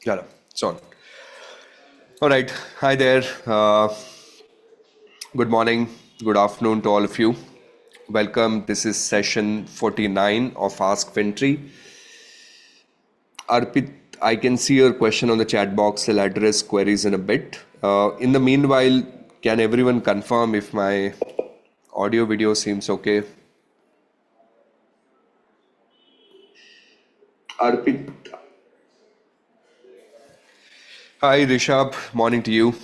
Yeah, it's on. All right. Hi there. Good morning. Good afternoon to all of you. Welcome. This is session 49 of Ask FinTree. Arpit, I can see your question on the chat box. I'll address queries in a bit. In the meanwhile, can everyone confirm if my audio video seems okay? Arpit. Hi, Rishabh. Morning to you.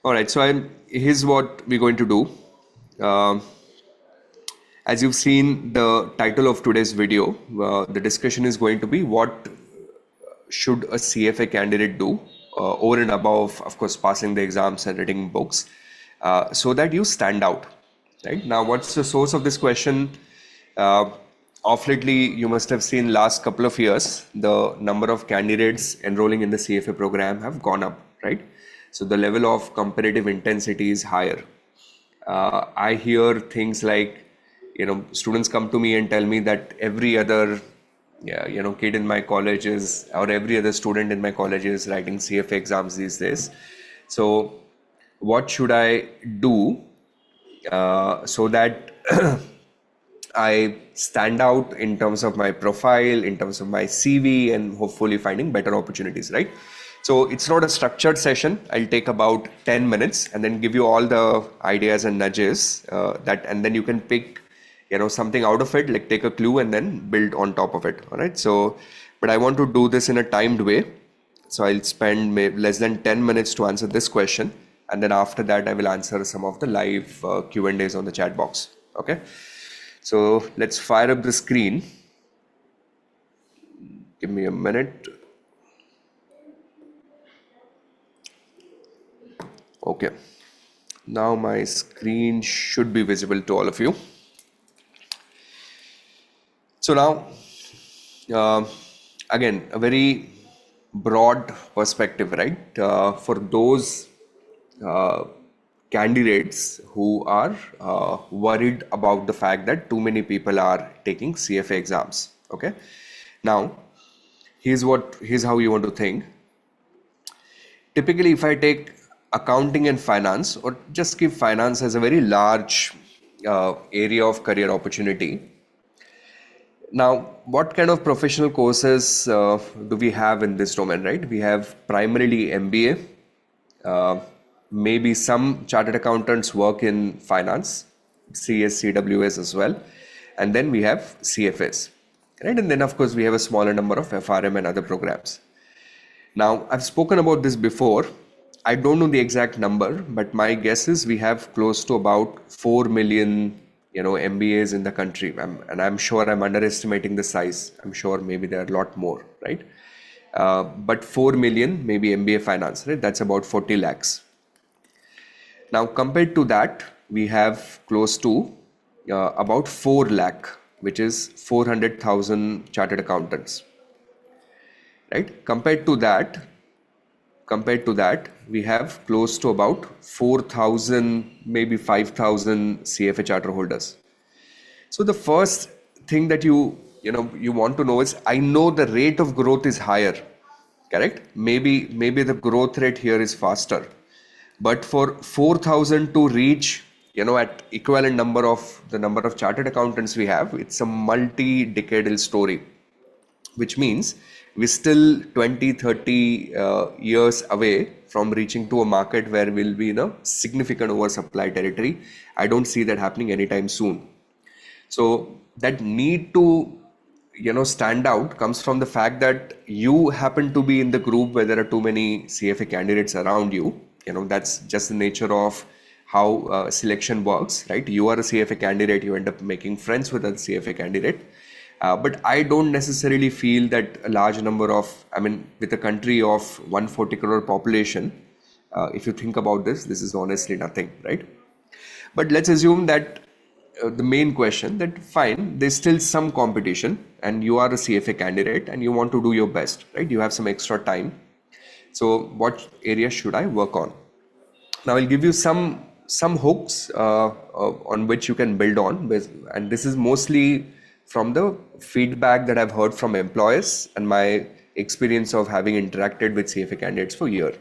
All right. So here's what we're going to do. Um As you've seen the title of today's video, the discussion is going to be what should a CFA candidate do over and above, of course, passing the exams and reading books, so that you stand out. Right now, what's the source of this question? Uh, of lately, you must have seen last couple of years, the number of candidates enrolling in the CFA program have gone up, right? So the level of competitive intensity is higher. I hear things like, students come to me and tell me that every other, kid in my college is, or every other student in my college is writing CFA exams these days. So, what should I do so that I stand out in terms of my profile, in terms of my CV, and hopefully finding better opportunities, right? So it's not a structured session. I'll take about 10 minutes and then give you all the ideas and nudges and then you can pick, something out of it, like take a clue and then build on top of it. All right. So, but I want to do this in a timed way. So I'll spend less than 10 minutes to answer this question. And then after that, I will answer some of the live Q&As on the chat box. Okay. So let's fire up the screen. Give me a minute. Okay. Now my screen should be visible to all of you. So now, again, a very broad perspective, right? For those candidates who are worried about the fact that too many people are taking CFA exams. Okay. Now, here's how you want to think. Typically, if I take accounting and finance, or just give finance as a very large area of career opportunity. Now, what kind of professional courses do we have in this domain, right? We have primarily MBA, maybe some chartered accountants work in finance, CS, CWS as well. And then we have CFAs, right? And then of course we have a smaller number of FRM and other programs. Now, I've spoken about this before. I don't know the exact number, but my guess is we have close to about 4 million MBAs in the country, and I'm sure I'm underestimating the size. I'm sure maybe there are a lot more, right? But 4 million, maybe MBA finance, right? That's about 40 lakhs. Now, compared to that, we have close to about 4 lakh, which is 400,000 chartered accountants, right? Compared to that, we have close to about 4,000, maybe 5,000 CFA charter holders. So the first thing that you want to know is, I know the rate of growth is higher, correct? Maybe the growth rate here is faster, but for 4,000 to reach, at equivalent number of chartered accountants we have, it's a multi-decadal story, which means we're still 20-30 years away from reaching to a market where we'll be in a significant oversupply territory. I don't see that happening anytime soon. So that need to stand out comes from the fact that you happen to be in the group where there are too many CFA candidates around you. That's just the nature of how selection works, right? You are a CFA candidate, you end up making friends with a CFA candidate. But I don't necessarily feel that a large number of, with a country of 140 crore population, if you think about this is honestly nothing, right? But let's assume that the main question that fine, there's still some competition and you are a CFA candidate and you want to do your best, right? You have some extra time. So what area should I work on? Now I'll give you some hooks on which you can build on, and this is mostly from the feedback that I've heard from employers and my experience of having interacted with CFA candidates for a year.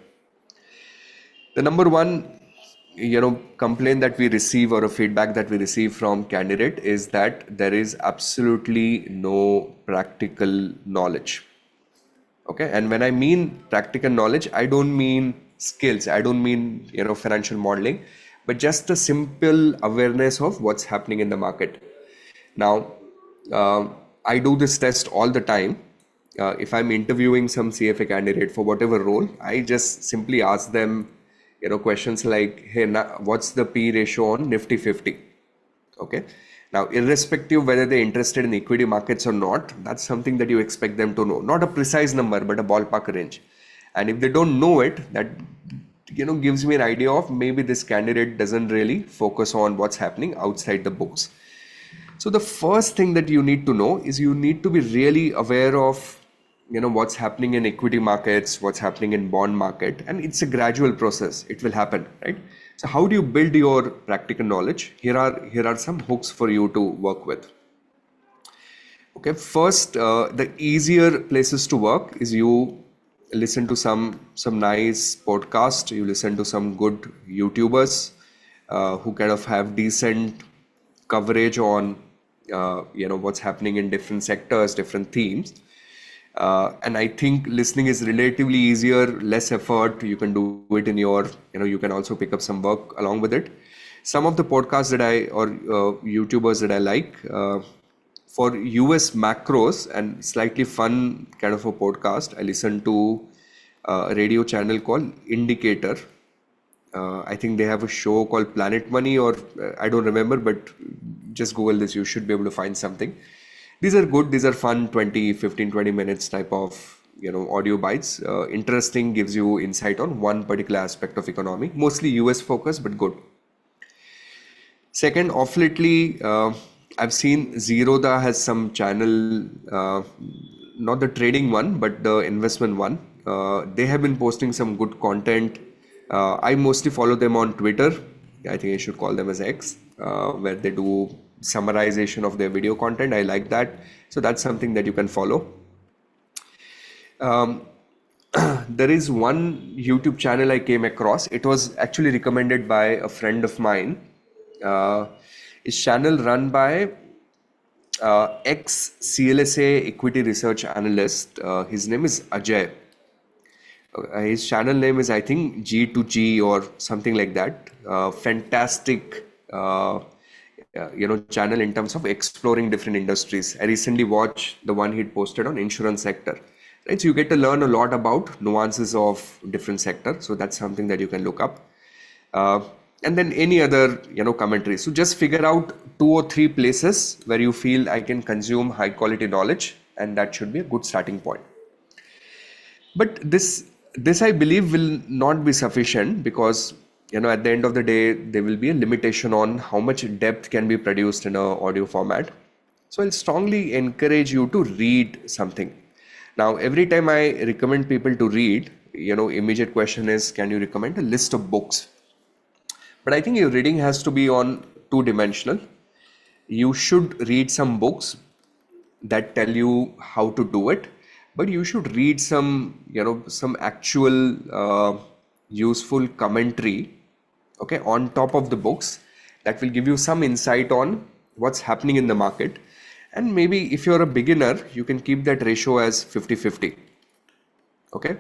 The number one, complaint that we receive or a feedback that we receive from candidate is that there is absolutely no practical knowledge. Okay, and when I mean practical knowledge, I don't mean skills, I don't mean financial modeling, but just a simple awareness of what's happening in the market. Now, I do this test all the time. If I'm interviewing some CFA candidate for whatever role, I just simply ask them, questions like, hey, what's the P ratio on Nifty 50? Okay. Now, irrespective whether they're interested in equity markets or not, that's something that you expect them to know. Not a precise number, but a ballpark range. And if they don't know it, that gives me an idea of maybe this candidate doesn't really focus on what's happening outside the books. So the first thing that you need to know is you need to be really aware of what's happening in equity markets, what's happening in bond market, and it's a gradual process. It will happen, right? So how do you build your practical knowledge? Here are some hooks for you to work with. Okay, first, the easier places to work is you listen to some nice podcast, you listen to some good YouTubers who kind of have decent coverage on what's happening in different sectors, different themes. And I think listening is relatively easier, less effort. You can do it in your, you can also pick up some work along with it. Some of the podcasts that YouTubers that I like, for US macros and slightly fun kind of a podcast, I listen to a radio channel called Indicator. I think they have a show called Planet Money, or I don't remember, but just Google this, you should be able to find something. These are good, these are fun, 20 minutes type of audio bites. Interesting, gives you insight on one particular aspect of economy, mostly US focused, but good. Second, off lately, I've seen Zerodha has some channel, not the trading one, but the investment one. They have been posting some good content. I mostly follow them on Twitter. I think I should call them as X, where they do summarization of their video content. I like that. So that's something that you can follow. There is one YouTube channel I came across. It was actually recommended by a friend of mine. His channel run by ex-CLSA equity research analyst. His name is Ajay. His channel name is, I think, G2G or something like that. Fantastic, channel in terms of exploring different industries. I recently watched the one he posted on insurance sector. Right, so you get to learn a lot about nuances of different sectors. So that's something that you can look up. And then any other, commentary. So just figure out 2 or 3 places where you feel I can consume high quality knowledge, and that should be a good starting point. But this I believe will not be sufficient, because at the end of the day there will be a limitation on how much depth can be produced in an audio format. So I'll strongly encourage you to read something. Now, every time I recommend people to read, immediate question is, can you recommend a list of books? But I think your reading has to be on 2-dimensional. You should read some books that tell you how to do it, but you should read some actual useful commentary, okay, on top of the books that will give you some insight on what's happening in the market. And maybe if you're a beginner, you can keep that ratio as 50-50. Okay.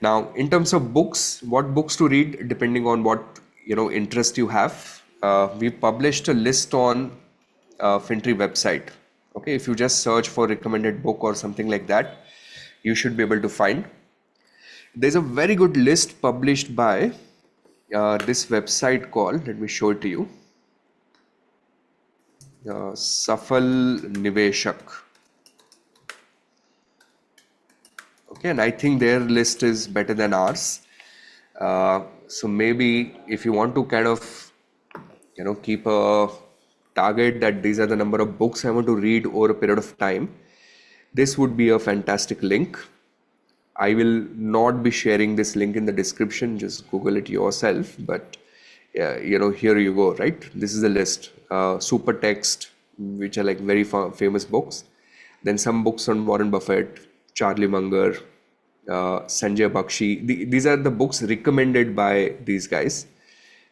Now, in terms of books, what books to read, depending on what interest you have, we published a list on FinTree website. Okay, if you just search for recommended book or something like that, you should be able to find. There's a very good list published by this website called, let me show it to you, Safal Niveshak. Okay, and I think their list is better than ours. So maybe if you want to kind of, keep a target that these are the number of books I want to read over a period of time, this would be a fantastic link. I will not be sharing this link in the description, just Google it yourself. But here you go, right? This is the list. Super text, which are like very famous books. Then some books on Warren Buffett, Charlie Munger, Sanjay Bakshi. These are the books recommended by these guys.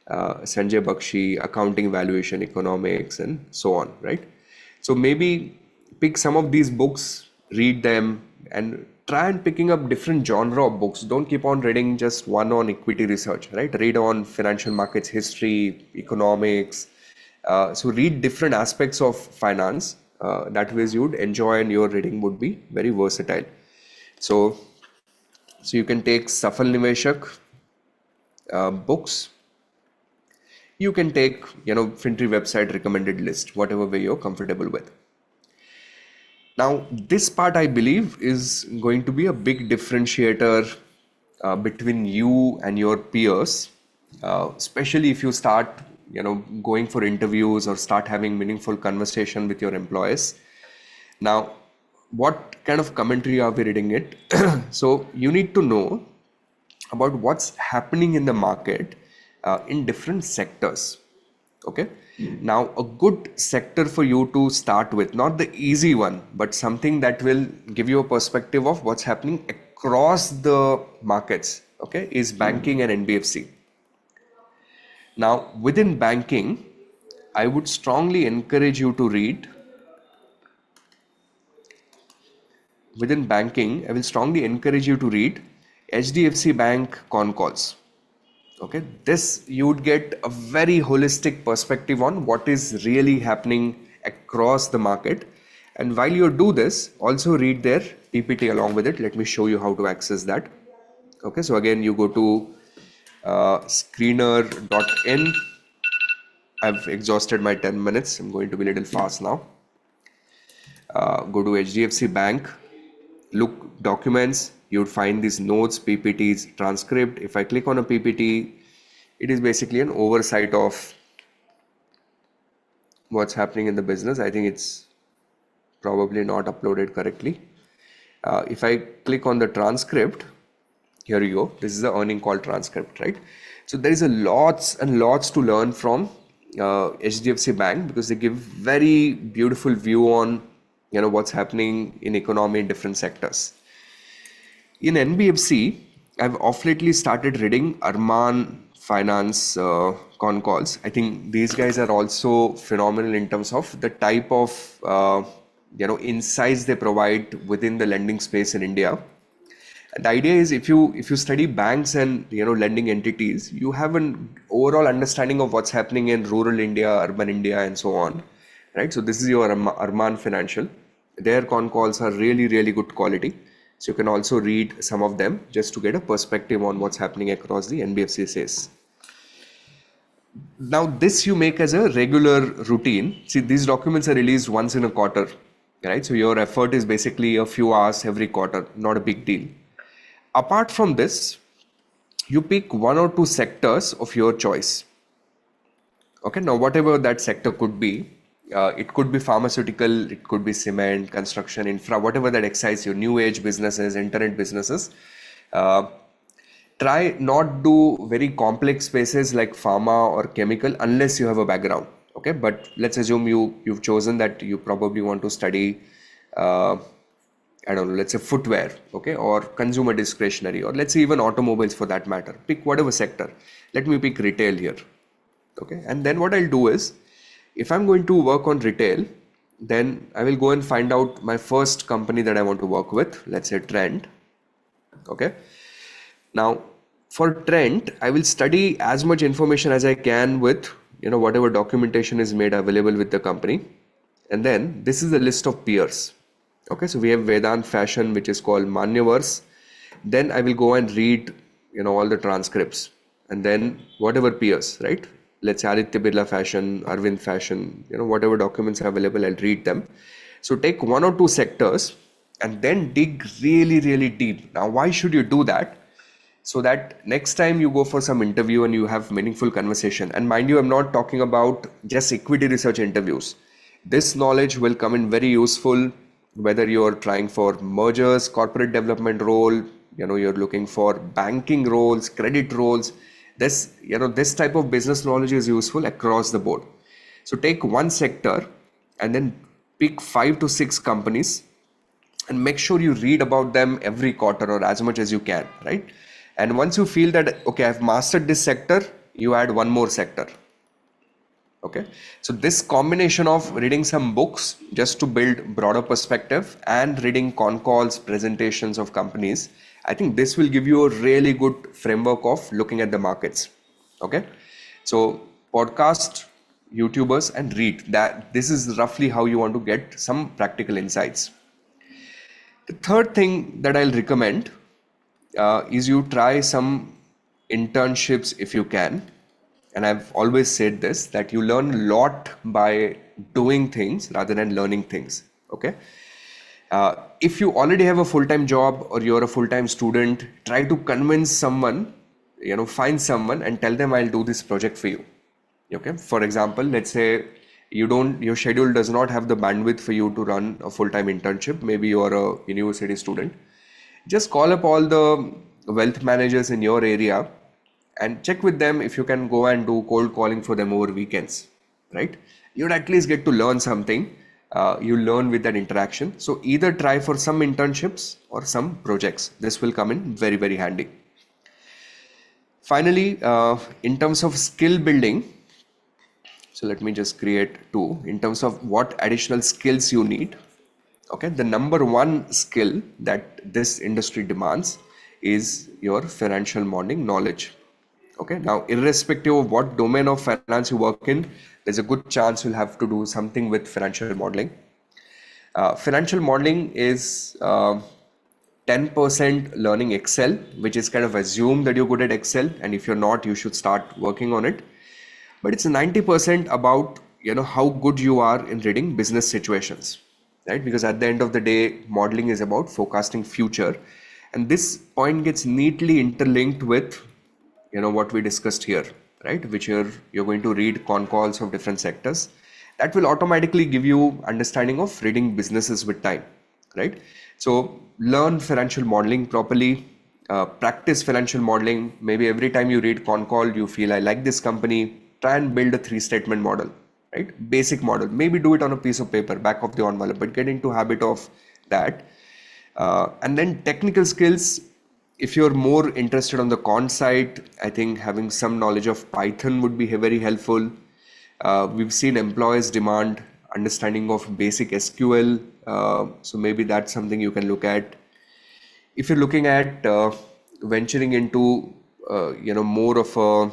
Sanjay Bakshi, Accounting, Valuation, Economics, and so on, right? So maybe pick some of these books, read them, and try and picking up different genre of books. Don't keep on reading just one on equity research, right? Read on financial markets history, economics. So read different aspects of finance. That ways you'd enjoy and your reading would be very versatile. So you can take Safal Niveshak books. You can take, FinTree website recommended list, whatever way you're comfortable with. Now, this part I believe is going to be a big differentiator between you and your peers, especially if you start, going for interviews or start having meaningful conversation with your employees. Now, what kind of commentary are we reading it? So you need to know about what's happening in the market in different sectors. Okay. Now, a good sector for you to start with, not the easy one, but something that will give you a perspective of what's happening across the markets, okay, is banking and NBFC. Now, within banking, I would strongly encourage you to read. Within banking, I will strongly encourage you to read HDFC Bank con calls. Okay, this you would get a very holistic perspective on what is really happening across the market. And while you do this, also read their PPT along with it. Let me show you how to access that. Okay, so again, you go to screener.in. I've exhausted my 10 minutes. I'm going to be a little fast now. Go to HDFC Bank, look documents. You would find these notes, PPTs, transcript. If I click on a PPT, it is basically an oversight of what's happening in the business. I think it's probably not uploaded correctly. If I click on the transcript, here you go. This is the earning call transcript, right? So there is a lots and lots to learn from HDFC Bank, because they give very beautiful view on what's happening in economy in different sectors. In NBFC, I've off lately started reading Arman Finance con calls. I think these guys are also phenomenal in terms of the type of insights they provide within the lending space in India. And the idea is if you study banks and lending entities, you have an overall understanding of what's happening in rural India, urban India, and so on, right? So this is your Arman Financial. Their con calls are really, really good quality. So you can also read some of them just to get a perspective on what's happening across the NBFC space. Now this you make as a regular routine. See, these documents are released once in a quarter, right? So your effort is basically a few hours every quarter, not a big deal. Apart from this, you pick one or two sectors of your choice. Okay, now whatever that sector could be, it could be pharmaceutical, it could be cement, construction, infra, whatever that excites you, new age businesses, internet businesses. Try not do very complex spaces like pharma or chemical unless you have a background. Okay, but let's assume you've chosen that you probably want to study, I don't know, let's say footwear, okay, or consumer discretionary, or let's say even automobiles for that matter. Pick whatever sector. Let me pick retail here. Okay, and then what I'll do is, if I'm going to work on retail, then I will go and find out my first company that I want to work with, let's say Trent. Okay. Now for Trent, I will study as much information as I can with, whatever documentation is made available with the company. And then this is the list of peers. Okay. So we have Vedant Fashion, which is called Manyavars. Then I will go and read, all the transcripts, and then whatever peers, right? Let's say Aditya Birla Fashion, Arvind Fashion, whatever documents are available, I'll read them. So take one or two sectors and then dig really, really deep. Now, why should you do that? So that next time you go for some interview and you have meaningful conversation. And mind you, I'm not talking about just equity research interviews. This knowledge will come in very useful, whether you're trying for mergers, corporate development role, you're looking for banking roles, credit roles. This type of business knowledge is useful across the board. So take one sector and then pick 5 to 6 companies and make sure you read about them every quarter or as much as you can, right? And once you feel that, okay, I've mastered this sector, you add one more sector. Okay, so this combination of reading some books just to build broader perspective and reading con calls, presentations of companies, I think this will give you a really good framework of looking at the markets. Okay, so podcast, YouTubers, and read. That this is roughly how you want to get some practical insights. The third thing that I'll recommend is you try some internships if you can. And I've always said this, that you learn a lot by doing things rather than learning things. Okay. If you already have a full-time job or you're a full-time student, try to convince someone, find someone and tell them I'll do this project for you. Okay. For example, let's say your schedule does not have the bandwidth for you to run a full-time internship. Maybe you're a university student. Just call up all the wealth managers in your area and check with them if you can go and do cold calling for them over weekends, right? You'd at least get to learn something. You learn with that interaction. So either try for some internships or some projects. This will come in very, very handy. Finally, in terms of skill building, so let me just create 2. In terms of what additional skills you need, okay, the number one skill that this industry demands is your financial modeling knowledge. Okay, now irrespective of what domain of finance you work in, there's a good chance you'll have to do something with financial modeling. Financial modeling is 10% learning Excel, which is kind of assume that you're good at Excel, and if you're not, you should start working on it. But it's 90% about how good you are in reading business situations, right? Because at the end of the day, modeling is about forecasting future, and this point gets neatly interlinked with what we discussed here, right? Which you're going to read con calls of different sectors. That will automatically give you understanding of reading businesses with time, right? So learn financial modeling properly, practice financial modeling. Maybe every time you read con call, you feel I like this company, try and build a 3-statement model, right? Basic model. Maybe do it on a piece of paper, back of the envelope, but get into habit of that. And then technical skills. If you're more interested on the quant side, I think having some knowledge of Python would be very helpful. We've seen employers demand understanding of basic SQL. So maybe that's something you can look at. If you're looking at venturing into, more of a,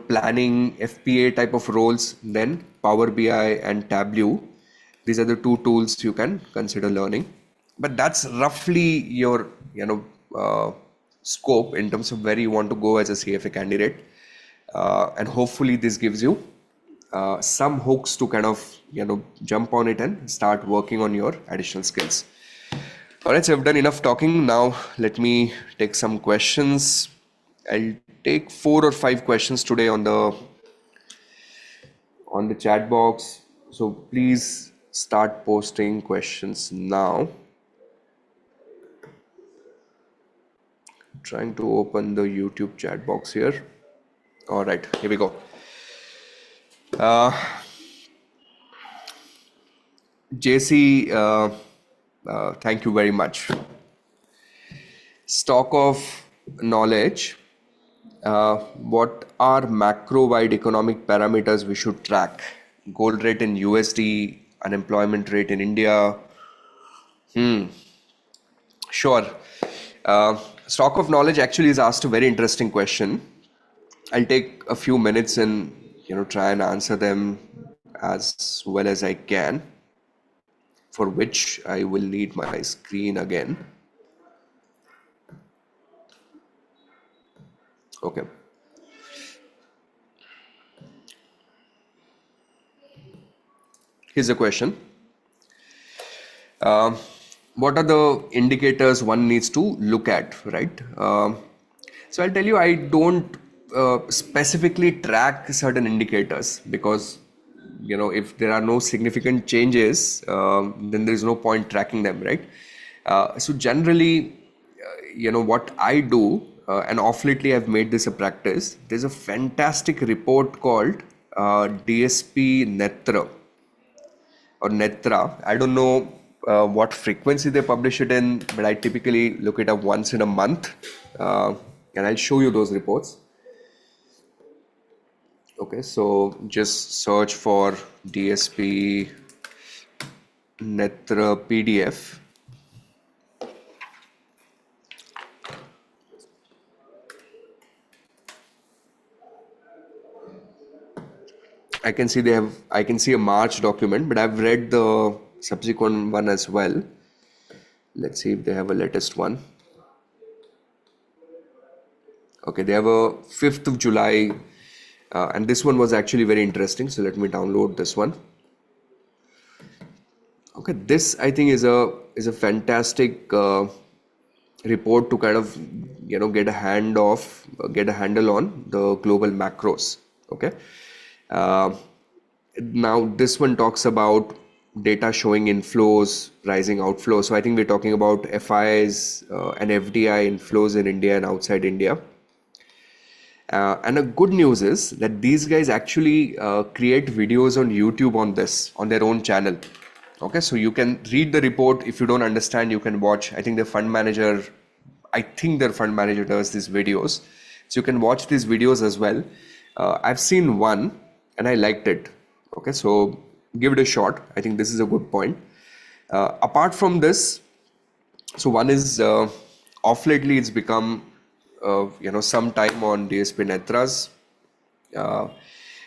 planning FPA type of roles, then Power BI and Tableau. These are the 2 tools you can consider learning. But that's roughly your, scope in terms of where you want to go as a CFA candidate. And hopefully this gives you some hooks to kind of, jump on it and start working on your additional skills. All right, so I've done enough talking. Now let me take some questions. I'll take 4 or 5 questions today on the chat box. So please start posting questions now. Trying to open the YouTube chat box here. All right, here we go. JC, thank you very much. Stock of knowledge. What are macro-wide economic parameters we should track? Gold rate in USD, unemployment rate in India. Sure. Stock of knowledge actually is asked a very interesting question. I'll take a few minutes and try and answer them as well as I can, for which I will need my screen again. Okay. Here's the question. What are the indicators one needs to look at, right? So I'll tell you, I don't specifically track certain indicators because, if there are no significant changes, then there is no point tracking them, right? So generally, what I do, and off lately I've made this a practice. There's a fantastic report called DSP Netra. or Netra. I don't know what frequency they publish it in, but I typically look it up once in a month, and I'll show you those reports. Okay, so just search for DSP Netra PDF. I can see I can see a March document, but I've read the subsequent one as well. Let's see if they have a latest one. Okay, they have a 5th of July, and this one was actually very interesting. So let me download this one. Okay, this I think is a fantastic report to kind of get a handle on the global macros. Okay, uh, now this one talks about data showing inflows, rising outflows. So I think we're talking about FIs and FDI inflows in India and outside India. And the good news is that these guys actually create videos on YouTube on their own channel. Okay, so you can read the report. If you don't understand, you can watch. I think their fund manager does these videos. So you can watch these videos as well. I've seen one and I liked it. Okay, so give it a shot. I think this is a good point. Apart from this, so one is off lately it's become some time on DSP Netras.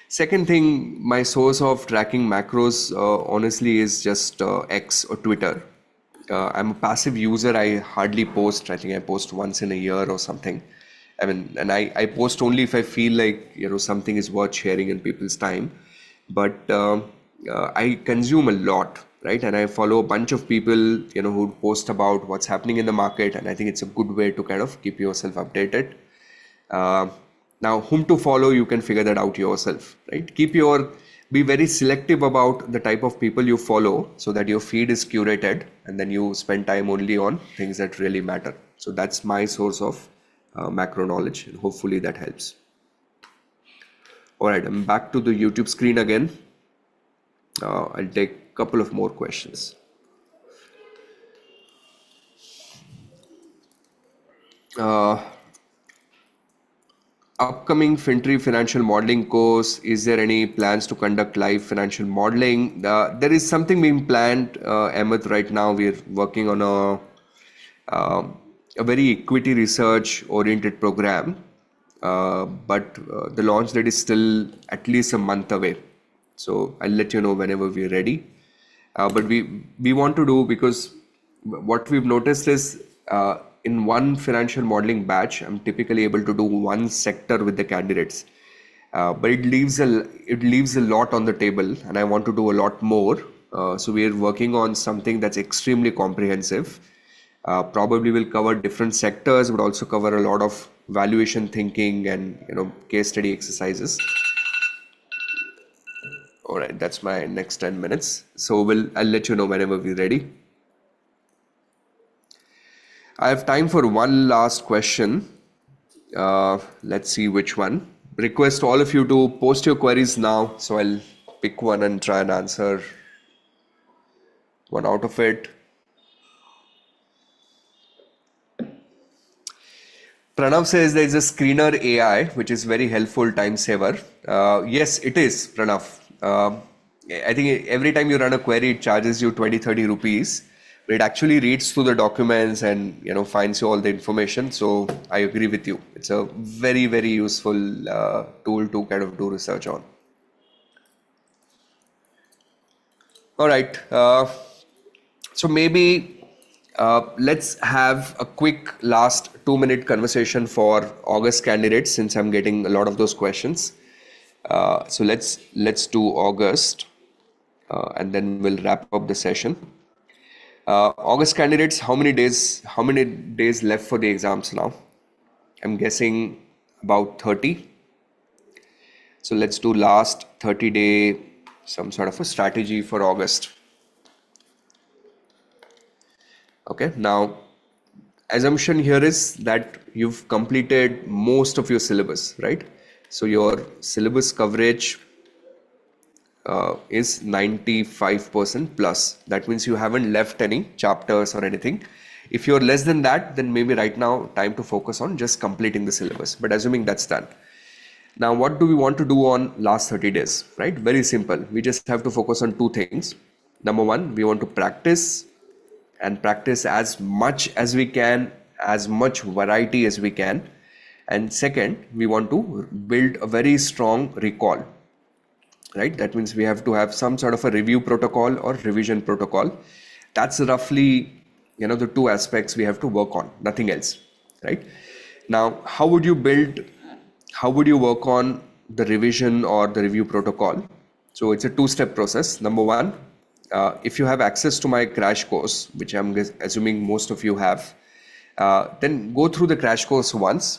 Second thing, my source of tracking macros honestly is just X or Twitter. I'm a passive user. I hardly post. I think I post once in a year or something. I mean, and I post only if I feel like something is worth sharing in people's time. But I consume a lot, right? And I follow a bunch of people who post about what's happening in the market, and I think it's a good way to kind of keep yourself updated. Now, whom to follow, you can figure that out yourself, right? Be very selective about the type of people you follow so that your feed is curated and then you spend time only on things that really matter. So that's my source of macro knowledge, and hopefully that helps. All right, I'm back to the YouTube screen again. I'll take a couple of more questions. Upcoming FinTree financial modeling course, is there any plans to conduct live financial modeling? There is something being planned, Ahmed. Right now we're working on a very equity research oriented program, but the launch date is still at least a month away. So I'll let you know whenever we're ready. But we want to do, because what we've noticed is in one financial modeling batch, I'm typically able to do one sector with the candidates, but it leaves a lot on the table, and I want to do a lot more. So we're working on something that's extremely comprehensive. Probably will cover different sectors, but also cover a lot of valuation thinking and case study exercises. All right, that's my next 10 minutes. So I'll let you know whenever we're ready. I have time for one last question. Let's see which one. Request all of you to post your queries now. So I'll pick one and try and answer one out of it. Pranav says there is a screener AI, which is very helpful, time saver. Yes, it is, Pranav. I think every time you run a query, it charges you 20-30 rupees. But it actually reads through the documents and finds you all the information. So I agree with you. It's a very, very useful tool to kind of do research on. All right. So maybe let's have a quick last 2-minute conversation for August candidates, since I'm getting a lot of those questions. So let's do August, and then we'll wrap up the session. August candidates, how many days left for the exams now? I'm guessing about 30. So let's do last 30-day, some sort of a strategy for August. Okay, now assumption here is that you've completed most of your syllabus, right? So your syllabus coverage is 95% plus. That means you haven't left any chapters or anything. If you're less than that, then maybe right now time to focus on just completing the syllabus. But assuming that's done. Now, what do we want to do on last 30 days, right? Very simple. We just have to focus on two things. Number one, we want to practice and practice as much as we can, as much variety as we can. And second, we want to build a very strong recall, right? That means we have to have some sort of a review protocol or revision protocol. That's roughly, the two aspects we have to work on, nothing else, right? Now, how would you work on the revision or the review protocol? So it's a two-step process. Number one, if you have access to my crash course, which I'm assuming most of you have, then go through the crash course once,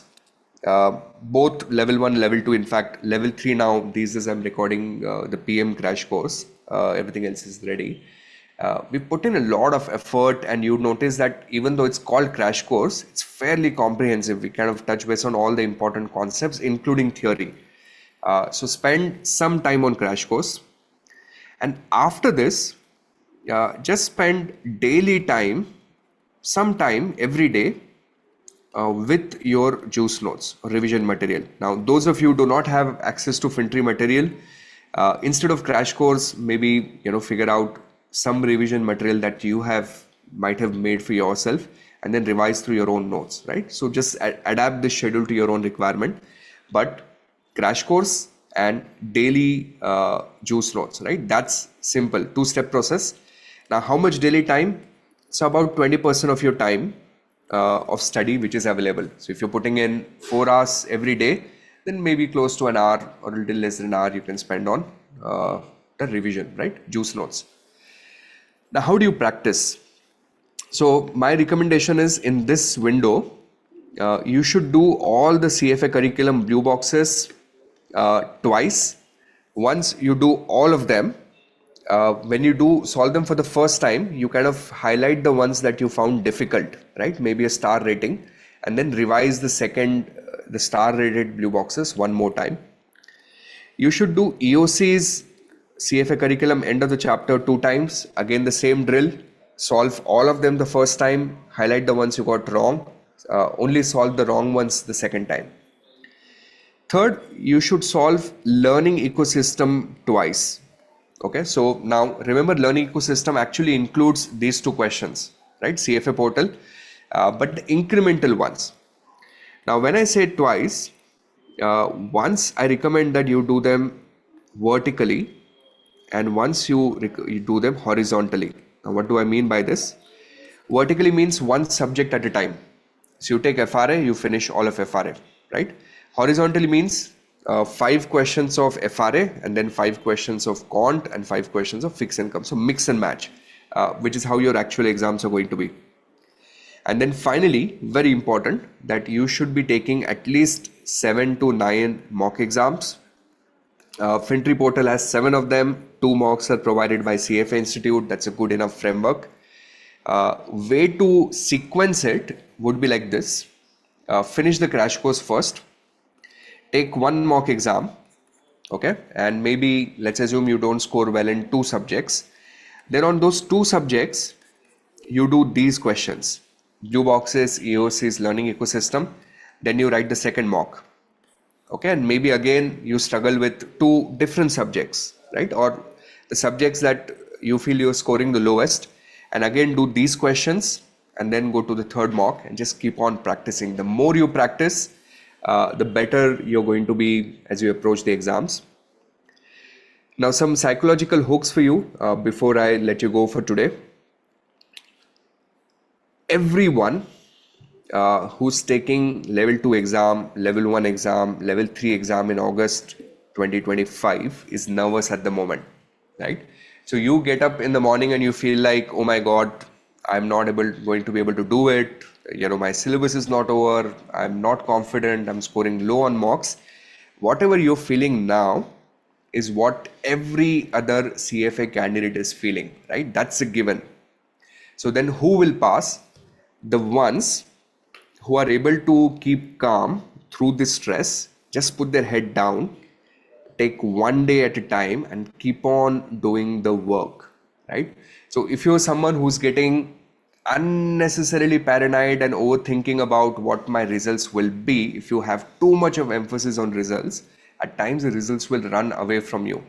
both level 1, level 2, in fact level 3 now. These days I'm recording the PM crash course, everything else is ready. We put in a lot of effort, and you notice that even though it's called crash course, it's fairly comprehensive. We kind of touch base on all the important concepts, including theory. So spend some time on crash course, and after this, just spend daily time, some time every day with your juice notes or revision material. Now, those of you who do not have access to FinTree material, instead of crash course, maybe figure out some revision material that you might have made for yourself, and then revise through your own notes, right? So just adapt the schedule to your own requirement, but crash course and daily juice notes, right? That's simple, two-step process. Now, how much daily time? So about 20% of your time of study which is available. So if you're putting in 4 hours every day, then maybe close to an hour or a little less than an hour you can spend on the revision, right? Juice notes. Now, how do you practice? So my recommendation is, in this window, you should do all the CFA curriculum blue boxes twice. Once you do all of them, when you do solve them for the first time, you kind of highlight the ones that you found difficult, right? Maybe a star rating, and then revise the star rated blue boxes one more time. You should do EOC's CFA curriculum end of the chapter 2 times. Again, the same drill. Solve all of them the first time, highlight the ones you got wrong, only solve the wrong ones the second time. Third, you should solve learning ecosystem twice. Okay, so now remember, learning ecosystem actually includes these 2 questions, right? CFA portal, but the incremental ones. Now, when I say twice, once I recommend that you do them vertically, and once you do them horizontally. Now, what do I mean by this? Vertically means one subject at a time. So you take FRA, you finish all of FRA, right? Horizontally means 5 questions of FRA, and then 5 questions of quant, and 5 questions of fixed income. So mix and match, which is how your actual exams are going to be. And then finally, very important, that you should be taking at least 7 to 9 mock exams. FinTree portal has 7 of them. 2 mocks are provided by CFA Institute. That's a good enough framework. Way to sequence it would be like this. Finish the crash course first. Take 1 mock exam. Okay. And maybe let's assume you don't score well in 2 subjects. Then on those 2 subjects, you do these questions. Blue boxes, EOCs, learning ecosystem. Then you write the second mock. Okay, and maybe again you struggle with 2 different subjects, right? Or the subjects that you feel you're scoring the lowest, and again do these questions, and then go to the third mock and just keep on practicing. The more you practice, the better you're going to be as you approach the exams. Now, some psychological hooks for you before I let you go for today. Everyone who's taking level 2 exam, level 1 exam, level 3 exam in August 2025 is nervous at the moment, right? So you get up in the morning and you feel like, oh my God, I'm not going to be able to do it. My syllabus is not over. I'm not confident. I'm scoring low on mocks. Whatever you're feeling now is what every other CFA candidate is feeling, right? That's a given. So then who will pass? The ones who are able to keep calm through this stress, just put their head down, take one day at a time and keep on doing the work, right? So if you're someone who's getting unnecessarily paranoid and overthinking about what my results will be, if you have too much of emphasis on results, at times the results will run away from you.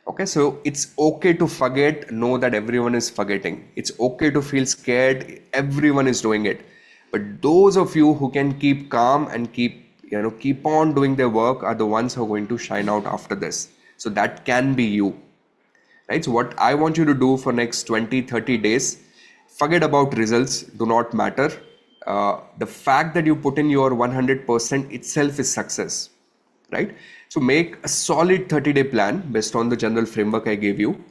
Okay, so it's okay to forget, know that everyone is forgetting. It's okay to feel scared, everyone is doing it. But those of you who can keep calm and keep on doing their work are the ones who are going to shine out after this. So that can be you, right? So what I want you to do for next 20, 30 days, forget about results, do not matter. The fact that you put in your 100% itself is success, right? So make a solid 30-day plan based on the general framework I gave you.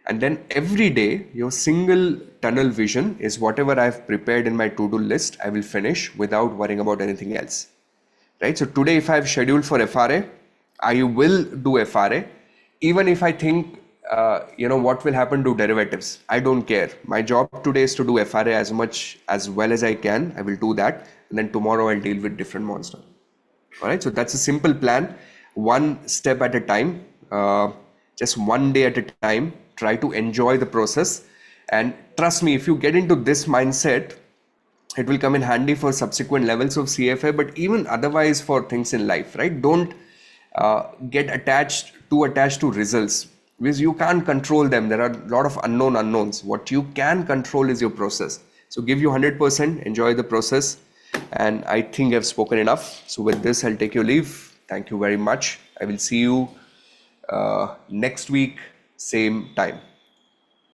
And then every day, your single tunnel vision is whatever I've prepared in my to-do list, I will finish without worrying about anything else, right? So today, if I've scheduled for FRA, I will do FRA. Even if I think, what will happen to derivatives, I don't care. My job today is to do FRA as well as I can. I will do that. And then tomorrow I'll deal with different monster. All right, so that's a simple plan, one step at a time, just one day at a time. Try to enjoy the process, and trust me, if you get into this mindset, it will come in handy for subsequent levels of CFA, but even otherwise for things in life, right? Don't get too attached to results, because you can't control them. There are a lot of unknowns. What you can control is your process. So give you 100%, enjoy the process. And I think I've spoken enough. So with this, I'll take your leave. Thank you very much. I will see you next week, same time.